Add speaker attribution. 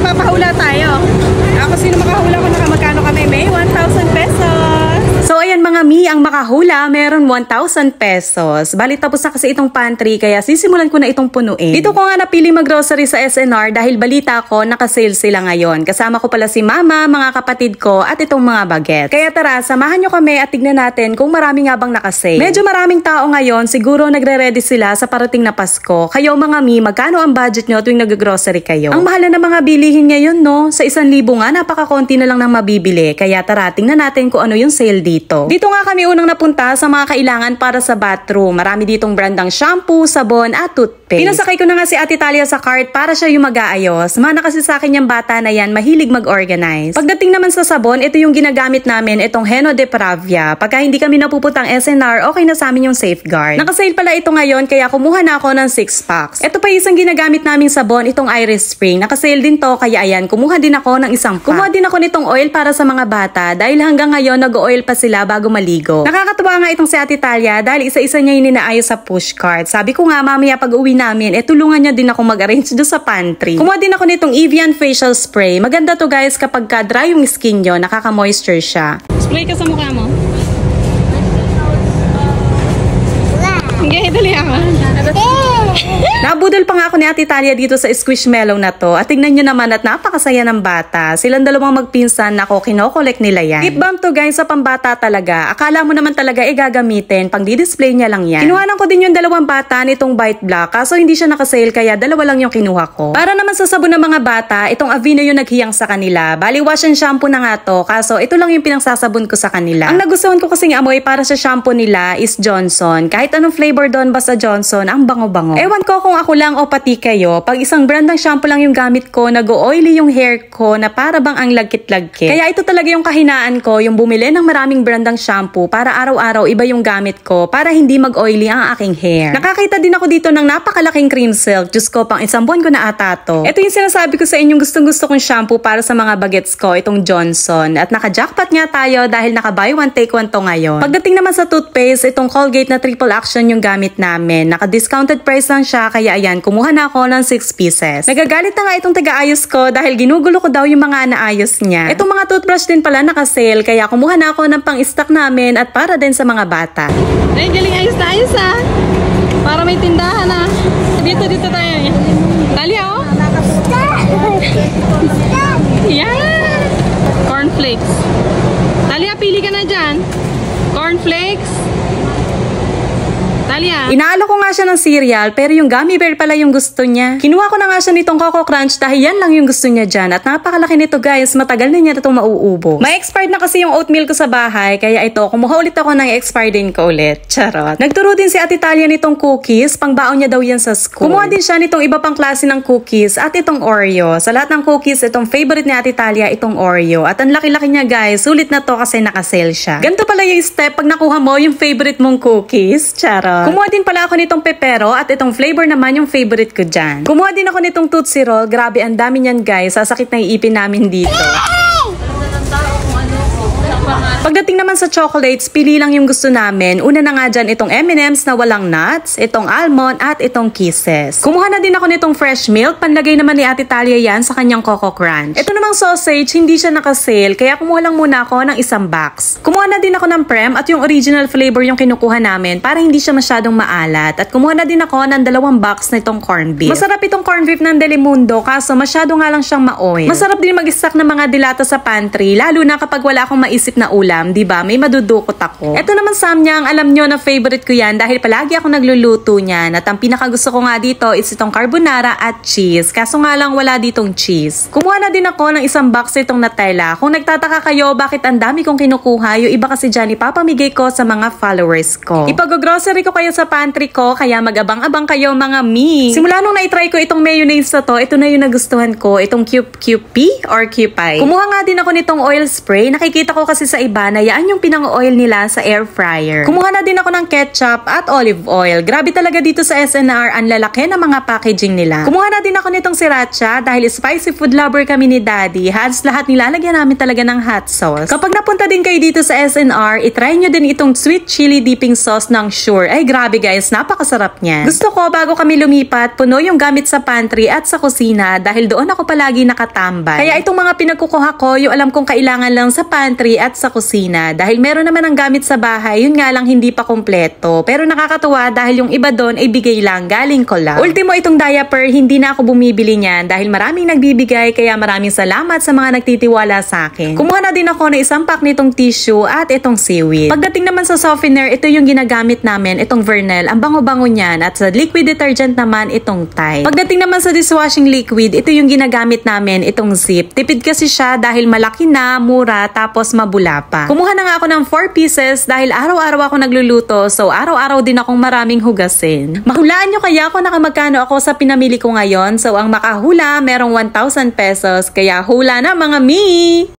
Speaker 1: mapahula tayo. Ako sino makahula ko na magkano kami? May 1,000 pesos. So ayan mga mi, ang makahula meron 1,000 pesos. Bali tapos na kasi itong pantry kaya sisimulan ko na itong punuin. Dito ko nga napili mag-grocery sa SNR dahil balita ko naka-sale sila ngayon. Kasama ko pala si mama, mga kapatid ko at itong mga baget. Kaya tara, samahan nyo kami at tignan natin kung marami nga bang naka-sale. Medyo maraming tao ngayon, siguro nagre-ready sila sa parating na Pasko. Kayo mga mi, magkano ang budget nyo tuwing nag-grocery kayo? Ang mahal na ng mga bilihin ngayon no, sa 1,000 nga napaka-konti na lang ng mabibili. Kaya tara, tingnan natin kung ano yung sale dito. Dito nga kami unang napunta sa mga kailangan para sa bathroom. Marami ditong brandang shampoo, sabon at toothpaste. Pinasakay ko na nga si Ate Talia sa cart para siya yung mag-aayos. Mana kasi sa akin yung bata na yan, mahilig mag-organize. Pagdating naman sa sabon, ito yung ginagamit namin, itong Heno de Pravia. Pagka hindi kami napuputang SNR, okay na sa amin yung Safeguard. Nakasale pala ito ngayon, kaya kumuha na ako ng 6 packs. Ito pa isang ginagamit naming sabon, itong Iris Spring. Nakasale din to, kaya ayan, kumuha din ako ng isang pack. Kumuha din ako nitong oil para sa mga bata, dahil hanggang ngayon nag-oil pa sila bago maligo. Nakakatuwa nga itong si Ate Talia, dahil isa-isa niya yung ninaayos sa pushcart. Sabi ko nga, mamaya pag uwi namin, tulungan niya din ako mag-arrange doon sa pantry. Kumuha din ako nitong Evian Facial Spray. Maganda to guys kapag dry yung skin nyo, nakaka-moisture siya. Spray ka sa mukha mo. Okay, dali ako. Nabudol pa nga ako ni Ate Talia dito sa Squishmallow na to. At tingnan nyo naman at napakasaya ng bata. Silang dalawang magpinsan na ako, kinokolek nila yan. Lip balm to guys sa pambata talaga. Akala mo naman talaga gagamitin, pang di-display niya lang yan. Kinuhanan ko din yung dalawang bata nitong Bite Black. Kaso hindi siya nakasale kaya dalawa lang yung kinuha ko. Para naman sa sabon ng mga bata, itong Aveeno yung naghiyang sa kanila. Bali wash and shampoo na nga to. Kaso ito lang yung pinagsasabon ko sa kanila. Ang nagustuhan ko kasing amoy para sa shampoo nila is Johnson. Kahit anong flavor doon basta Johnson, ang bango-bango. Ewan ko kung ako lang o pati kayo, pag isang brand ng shampoo lang yung gamit ko, nag-oily yung hair ko na para bang ang lagkit-lagkit. Kaya ito talaga yung kahinaan ko, yung bumili ng maraming brand ng shampoo para araw-araw iba yung gamit ko para hindi mag-oily ang aking hair. Nakakita din ako dito ng napakalaking cream silk. Diyos ko, pang isang buwan ko na ata to. Ito yung sinasabi ko sa inyong gustong-gusto kong shampoo para sa mga bagets ko, itong Johnson. At naka-jackpot nga tayo dahil naka-buy one take one to ngayon. Pagdating naman sa toothpaste, itong Colgate na triple action yung gamit namin. Naka-discounted price lang siya, kaya ayan, kumuha na ako ng 6 pieces. Nagagalit na nga itong taga-ayos ko dahil ginugulo ko daw yung mga naayos niya. Itong mga toothbrush din pala naka-sale, kaya kumuha na ako ng pang-stock namin at para din sa mga bata. Ay, galing ayos na ayos ah. Para may tindahan ah. Dito tayo. Talia oh. Yan. Cornflakes. Talia, pili ka na dyan. Cornflakes. Talia. Inaalo ko nga siya ng cereal pero yung gummy bear pala yung gusto niya. Kinuha ko na nga siya nitong Coco Crunch dahil yan lang yung gusto niya dyan. At napakalaki nito guys, matagal na niya itong mauubo. May expired na kasi yung oatmeal ko sa bahay kaya ito, kumuha ulit ako ng expired din ko ulit. Charot. Nagturo din si Ate Talia nitong cookies, pang baon niya daw yan sa school. Kumuha din siya nitong iba pang klase ng cookies at itong Oreo. Sa lahat ng cookies, itong favorite ni Ate Talia, itong Oreo. At ang laki-laki niya guys, sulit na to kasi naka-sale siya. Ganito pala yung step pag nakuha mo yung favorite mong cookies. Charot. Kumuha din pala ako nitong pepero at itong flavor naman yung favorite ko dyan. Kumuha din ako nitong Tootsie Roll. Grabe, ang dami niyan guys. Sasakit na iipin namin dito. Pagdating naman sa chocolates, pili lang yung gusto namin. Una na nga dyan itong M&M's na walang nuts, itong almond at itong kisses. Kumuha na din ako nitong fresh milk. Panlagay naman ni Ate Talia yan sa kanyang Coco Crunch. Ito namang sausage, hindi siya nakasale, kaya kumuha lang muna ako ng isang box. Kumuha na din ako ng Prem at yung original flavor yung kinukuha namin para hindi siya masyadong maalat. At kumuha na din ako ng 2 box na itong corn beef. Masarap itong corn beef ng Delimundo kaso masyado nga lang siyang ma-oil. Masarap din mag-stack ng mga dilata sa pantry, lalo na kapag wala akong maisip na ulam. Diba? May madudukot ako. Ito naman Samyang, alam nyo na favorite ko yan dahil palagi ako nagluluto niyan. At ang pinakagusto ko nga dito is itong carbonara at cheese. Kaso nga lang wala ditong cheese. Kumuha na din ako ng isang box itong Nutella. Kung nagtataka kayo bakit ang dami kong kinukuha, yung iba kasi dyan ipapamigay ko sa mga followers ko. Ipag-grocery ko kayo sa pantry ko, kaya mag-abang-abang kayo mga mi. Simula nung na-try ko itong mayonnaise na to, ito na yung nagustuhan ko. Itong QP or QPI. Kumuha nga din ako nitong oil spray. Nakikita ko kasi sa iba pan, ayaan yung pinang-oil nila sa air fryer. Kumuha na din ako ng ketchup at olive oil. Grabe talaga dito sa SNR, ang lalaki ng mga packaging nila. Kumuha na din ako nitong sriracha dahil spicy food lover kami ni Daddy. Halos lahat nilalagyan namin talaga ng hot sauce. Kapag napunta din kayo dito sa SNR, itry nyo din itong sweet chili dipping sauce ng Sure. Ay grabe guys, napakasarap niyan. Gusto ko bago kami lumipat, puno yung gamit sa pantry at sa kusina dahil doon ako palagi nakatambay. Kaya itong mga pinagkukuha ko, yung alam kong kailangan lang sa pantry at sa kusina. Dahil meron naman ang gamit sa bahay, yun nga lang hindi pa kompleto. Pero nakakatuwa dahil yung iba doon ay bigay lang, galing ko lang. Ultimo itong diaper, hindi na ako bumibili niyan dahil maraming nagbibigay kaya maraming salamat sa mga nagtitiwala sa akin. Kumuha na din ako ng isang pack nitong tissue at itong seaweed. Pagdating naman sa softener, ito yung ginagamit namin, itong Vernel. Ang bango-bango niyan. At sa liquid detergent naman, itong Tide. Pagdating naman sa dishwashing liquid, ito yung ginagamit namin, itong Zip. Tipid kasi siya dahil malaki na, mura, tapos mabula pa. Kumuha na nga ako ng 4 pieces dahil araw-araw ako nagluluto, so araw-araw din akong maraming hugasin. Mahulaan nyo kaya ako nakamagkano ako sa pinamili ko ngayon? So ang makahula, merong 1,000 pesos. Kaya hula na mga mi!